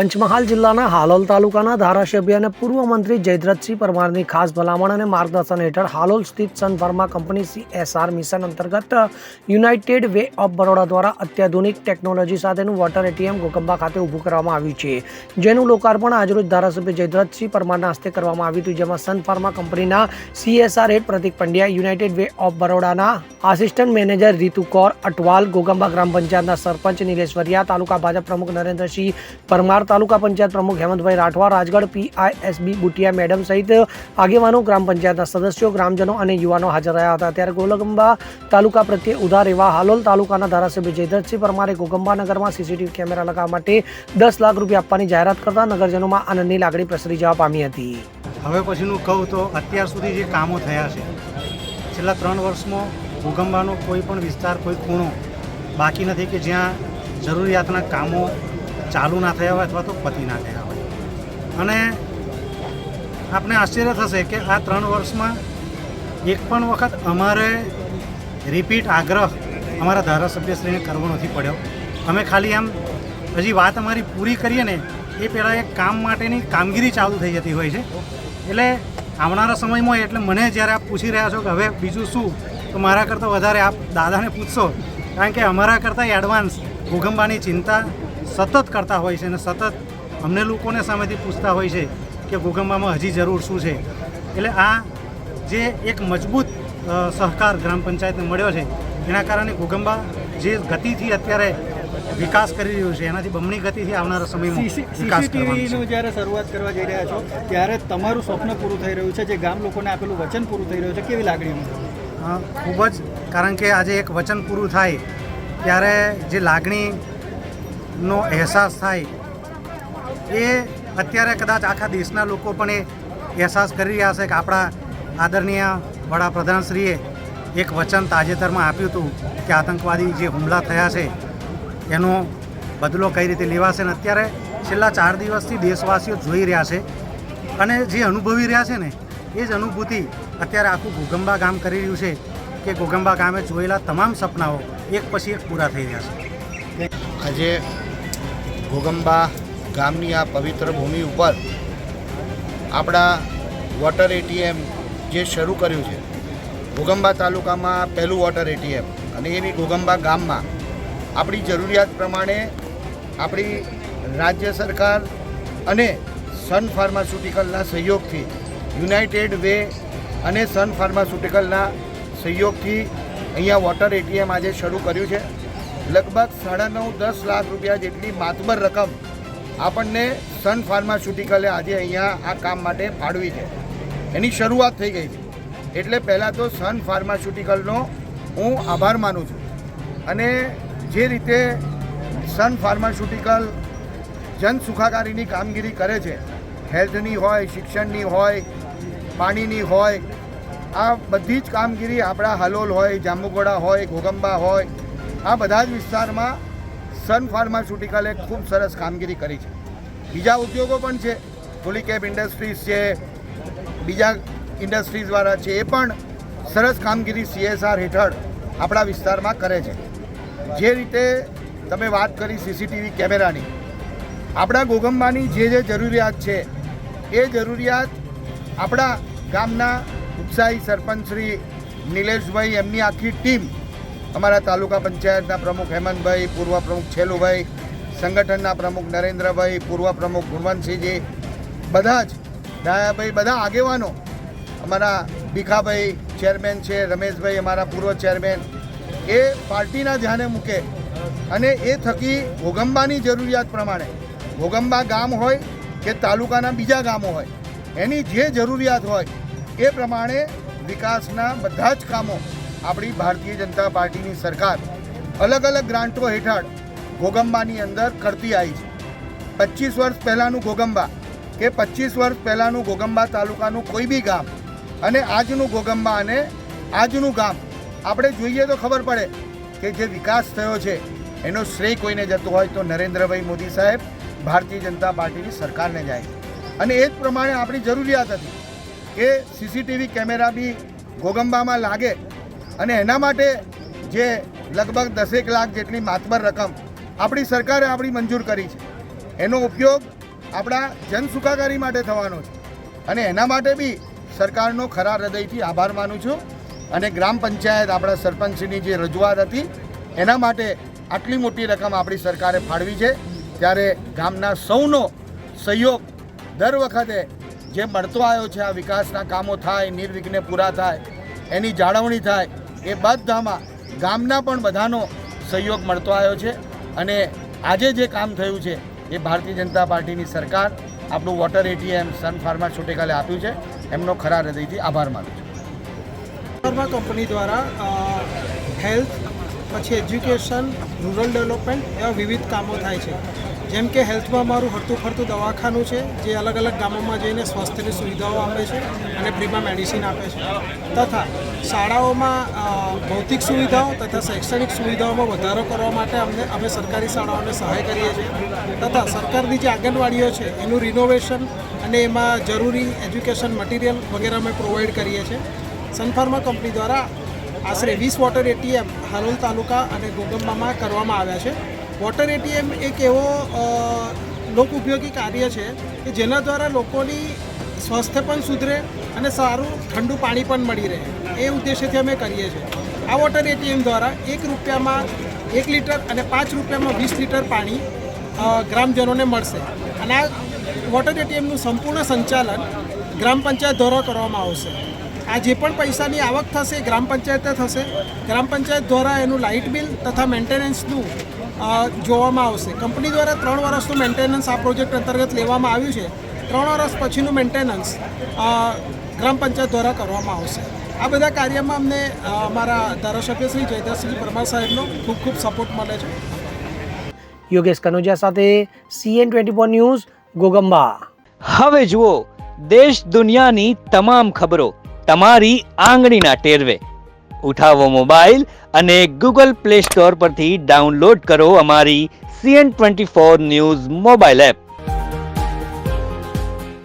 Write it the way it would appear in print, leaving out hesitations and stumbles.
પંચમહાલ જિલ્લાના હાલોલ તાલુકાના ધારાસભ્ય અને પૂર્વ મંત્રી જયદ્રથસિંહ પરમારની ખાસ ભલામણ અને માર્ગદર્શન હેઠળ હાલોલ સ્થિત Sun Pharma company CSR mission અંતર્ગત યુનાઇટેડ વે ઓફ બરોડા દ્વારા અત્યાધુનિક ટેકનોલોજી સાથેનું વોટર ATM ઘોગંબા ખાતે ઊભું કરવામાં આવ્યું છે, જેનું લોકાર્પણ આજરોજ ધારાસભ્ય જયદ્રથસિંહ પરમારના હસ્તે કરવામાં આવ્યું હતું, જેમાં સન ફાર્મા કંપનીના CSR head Pratik Pandya, United Way of બરોડાના આસિસ્ટન્ટ મેનેજર રીતુ કૌર અટવાલ, ઘોગંબા ગ્રામ પંચાયતના સરપંચ નિલેશ્વરિયા, તાલુકા ભાજપ પ્રમુખ નરેન્દ્રસિંહ પરમાર, તાલુકા પંચાયત પ્રમુખ હેમંતભાઈ રાઠવા, રાજગઢ PISB બુટિયા મેડમ સહિત આગેવાનો, ગ્રામ પંચાયતના સદસ્યો, ગ્રામજનો અને યુવાનો હાજર રહ્યા હતા। ત્યારે ઘોગંબા તાલુકા પ્રત્યે ઉદાર એવા હાલોલ તાલુકાના ધારાસભ્ય જયદ્રથસિંહ પરમારે ઘોગંબા નગરમાં CCTV કેમેરા લગાવવા માટે 10 લાખ રૂપિયા આપવાની જાહેરાત કરતા નગરજનોમાં આનંદની લાગણી પ્રસરી જવા પામી હતી। હવે પછીનું કહું તો અત્યાર સુધી જે કામો થયા છે, છેલ્લા 3 વર્ષમાં ઘોગંબાનો કોઈ પણ વિસ્તાર, કોઈ ખૂણો બાકી નથી કે જ્યાં જરૂરિયાતના કામો ચાલુ ના થયા હોય અથવા તો પતી ના થયા હોય। અને આપને આશ્ચર્ય થશે કે આ 3 વર્ષમાં એક પણ વખત અમારે રિપીટ આગ્રહ અમારા ધારાસભ્યશ્રીને કરવો નથી પડ્યો। અમે ખાલી આમ હજી વાત અમારી પૂરી કરીએ ને એ પહેલાં એક કામ માટેની કામગીરી ચાલુ થઈ જતી હોય છે। એટલે આવનારા સમયમાં એટલે મને જ્યારે આપ પૂછી રહ્યા છો કે હવે બીજું શું, તો મારા કરતાં વધારે આપ દાદાને પૂછશો, કારણ કે અમારા કરતાં એડવાન્સ ઘોગંબાની ચિંતા સતત કરતા હોય છે અને સતત અમને લોકોને સામેથી પૂછતા હોય છે કે ઘોગંબામાં હજી જરૂર શું છે। એટલે આ જે એક મજબૂત સહકાર ગ્રામ પંચાયતને મળ્યો છે, એના કારણે ઘોગંબા જે ગતિથી અત્યારે વિકાસ કરી રહ્યું છે એનાથી બમણી ગતિથી આવનારા સમયમાં વિકાસ CCTVનું જ્યારે શરૂઆત કરવા જઈ રહ્યા છો ત્યારે તમારું સ્વપ્ન પૂરું થઈ રહ્યું છે, જે ગામ લોકોને આપેલું વચન પૂરું થઈ રહ્યું છે, કેવી લાગણી? ખૂબ જ, કારણ કે આજે એક વચન પૂરું થાય ત્યારે જે લાગણીનો અહેસાસ થાય એ અત્યારે કદાચ આખા દેશના લોકો પણ એ અહેસાસ કરી રહ્યા છે કે આપણા આદરણીય વડાપ્રધાનશ્રીએ એક વચન તાજેતરમાં આપ્યું હતું કે આતંકવાદી જે હુમલા થયા છે એનો બદલો કઈ રીતે લેવાશે, અને અત્યારે છેલ્લા 4 દિવસથી દેશવાસીઓ જોઈ રહ્યા છે અને જે અનુભવી રહ્યા છે ને એ જ અનુભૂતિ અત્યારે આખું ઘોગંબા ગામ કરી રહ્યું છે કે ઘોગંબા ગામે જોયેલા તમામ સપનાઓ એક પછી એક પૂરા થઈ રહ્યા છે। આજે ઘોગંબા ગામની આ પવિત્ર ભૂમિ ઉપર આપણા વોટર ATM જે શરૂ કર્યું છે, ઘોગંબા તાલુકામાં પહેલું વોટર ATM, અને એ બી ઘોગંબા ગામમાં આપણી જરૂરિયાત પ્રમાણે આપણી રાજ્ય સરકાર અને સન ફાર્માસ્યુટિકલના સહયોગથી, યુનાઇટેડ વે અને સન ફાર્માસ્યુટિકલના સહયોગથી અહીંયા વોટર ATM આજે શરૂ કર્યું છે। લગભગ 9.5-10 લાખ રૂપિયા જેટલી માતબર રકમ આપણને સન ફાર્માસ્યુટિકલે આજે અહીંયા આ કામ માટે ફાળવી છે, એની શરૂઆત થઈ ગઈ છે। એટલે પહેલાં તો સન ફાર્માસ્યુટિકલનો હું આભાર માનું છું। અને જે રીતે સન ફાર્માસ્યુટિકલ જન સુખાકારીની કામગીરી કરે છે, હેલ્થની હોય, શિક્ષણની હોય, પાણીની હોય, આ બધી જ કામગીરી આપણા હાલોલ હોય, જાંબુઘોડા હોય, ઘોગંબા હોય, આ બધા જ વિસ્તારમાં સન ફાર્માસ્યુટિકલે ખૂબ સરસ કામગીરી કરી છે। બીજા ઉદ્યોગો પણ છે, પોલીકેબ ઇન્ડસ્ટ્રીઝ છે, બીજા ઇન્ડસ્ટ્રીઝવાળા છે, એ પણ સરસ કામગીરી CSR હેઠળ આપણા વિસ્તારમાં કરે છે। જે રીતે તમે વાત કરી CCTV કેમેરાની, આપણા ઘોગંબાની જે જરૂરિયાત છે એ જરૂરિયાત આપણા ગામના ઉત્સાહી સરપંચ શ્રી નિલેશભાઈ, એમની આખી ટીમ, અમારા તાલુકા પંચાયતના પ્રમુખ હેમંતભાઈ, પૂર્વ પ્રમુખ છેલુભાઈ, સંગઠનના પ્રમુખ નરેન્દ્રભાઈ, પૂર્વ પ્રમુખ ગુણવંતસિંહજી, બધા જ ડાયાભાઈ, બધા આગેવાનો, અમારા ભીખાભાઈ ચેરમેન છે, રમેશભાઈ અમારા પૂર્વ ચેરમેન, એ પાર્ટીના ધ્યાને મૂકે અને એ થકી ઘોગંબાની જરૂરિયાત પ્રમાણે, ઘોગંબા ગામ હોય કે તાલુકાના બીજા ગામો હોય, એની જે જરૂરિયાત હોય એ પ્રમાણે વિકાસના બધા જ કામો આપણી ભારતીય જનતા પાર્ટીની સરકાર અલગ અલગ ગ્રાન્ટો હેઠળ ઘોગંબાની અંદર કરતી આવી છે। 25 વર્ષ પહેલાંનું ઘોગંબા કે 25 વર્ષ પહેલાંનું ઘોગંબા તાલુકાનું કોઈ બી ગામ અને આજનું ઘોગંબા અને આજનું ગામ આપણે જોઈએ તો ખબર પડે કે જે વિકાસ થયો છે એનો શ્રેય કોઈને જતો હોય તો નરેન્દ્રભાઈ મોદી સાહેબ, ભારતીય જનતા પાર્ટીની સરકારને જાય છે। અને એ જ પ્રમાણે આપણી જરૂરિયાત હતી કે CCTV કેમેરા બી ઘોગંબામાં લાગે, અને એના માટે જે લગભગ 10 લાખ જેટલી માતબર રકમ આપણી સરકારે આપણી મંજૂર કરી છે, એનો ઉપયોગ આપણા જન સુખાકારી માટે થવાનો છે અને એના માટે બી સરકારનો ખરા હૃદયથી આભાર માનું છું અને ગ્રામ પંચાયત આપણા સરપંચની જે રજૂઆત હતી એના માટે આટલી મોટી રકમ આપણી સરકારે ફાળવી છે ત્યારે ગામના સૌનો સહયોગ દર વખતે જે મળતો આવ્યો છે, આ વિકાસના કામો થાય, નિર્વિઘ્ને પૂરા થાય, એની જાળવણી થાય, એ બધામાં ગામના પણ બધાનો સહયોગ મળતો આવ્યો છે અને આજે જે કામ થયું છે એ ભારતીય જનતા પાર્ટીની સરકાર આપણું વોટર એટીએમ સન ફાર્માસ્યુટિકલે આપ્યું છે, એમનો ખરા હૃદયથી આભાર માનું છું. ફાર્મા કંપની દ્વારા હેલ્થ, પછી એજ્યુકેશન, રૂરલ ડેવલપમેન્ટ એવા વિવિધ કામો થાય છે. જેમ કે હેલ્થમાં મારું હરતું ફરતું દવાખાનું છે જે અલગ અલગ ગામોમાં જઈને સ્વાસ્થ્યની સુવિધાઓ આપે છે અને ફ્રીમાં મેડિસિન આપે છે. તથા શાળાઓમાં ભૌતિક સુવિધાઓ તથા શૈક્ષણિક સુવિધાઓમાં વધારો કરવા માટે અમે સરકારી શાળાઓને સહાય કરીએ છીએ. તથા સરકારની જે આંગણવાડીઓ છે એનું રિનોવેશન અને એમાં જરૂરી એજ્યુકેશન મટીરિયલ વગેરે અમે પ્રોવાઈડ કરીએ છીએ. સનફાર્મા કંપની દ્વારા આશરે 20 વોટર એટીએમ હાલોલ તાલુકા અને ઘોગંબામાં કરવામાં આવ્યા છે. વોટર એટીએમ એક એવો લોક ઉપયોગી કાર્ય છે કે જેના દ્વારા લોકોની સ્વાસ્થ્ય પણ સુધરે અને સારું ઠંડુ પાણી પણ મળી રહે, એ ઉદ્દેશ્યથી અમે કરીએ છીએ. આ વોટર એટીએમ દ્વારા 1 રૂપિયામાં 1 લીટર અને 5 રૂપિયામાં 20 લીટર પાણી ગ્રામજનોને મળશે અને આ વોટર એટીએમનું સંપૂર્ણ સંચાલન ગ્રામ પંચાયત દ્વારા કરવામાં આવશે. આ જે પણ પૈસાની આવક થશે ગ્રામ પંચાયતે થશે. ગ્રામ પંચાયત દ્વારા એનું લાઇટ બિલ તથા મેન્ટેનન્સનું જોવામાં આવશે. કંપની દ્વારા 3 વર્ષનું મેન્ટેનન્સ આ પ્રોજેક્ટ અંતર્ગત લેવામાં આવ્યું છે. 3 વર્ષ પછીનું મેન્ટેનન્સ ગ્રામ પંચાયત દ્વારા કરવામાં આવશે. આ બધા કાર્યમાં અમને અમારા ધારાસભ્ય શ્રી જયદ્રથસિંહ પરમાર સાહેબનો ખૂબ ખૂબ સપોર્ટ મળે છે. યોગેશ કનોજિયા સાથે CN24 ન્યૂઝ, ઘોગંબા. હવે જુઓ દેશ દુનિયાની તમામ ખબરો તમારી આંગળીના ટેરવે. ઉઠાવો મોબાઈલ અને ગૂગલ પ્લે સ્ટોર પરથી ડાઉનલોડ કરો અમારી CN24 ન્યૂઝ મોબાઈલ એપ.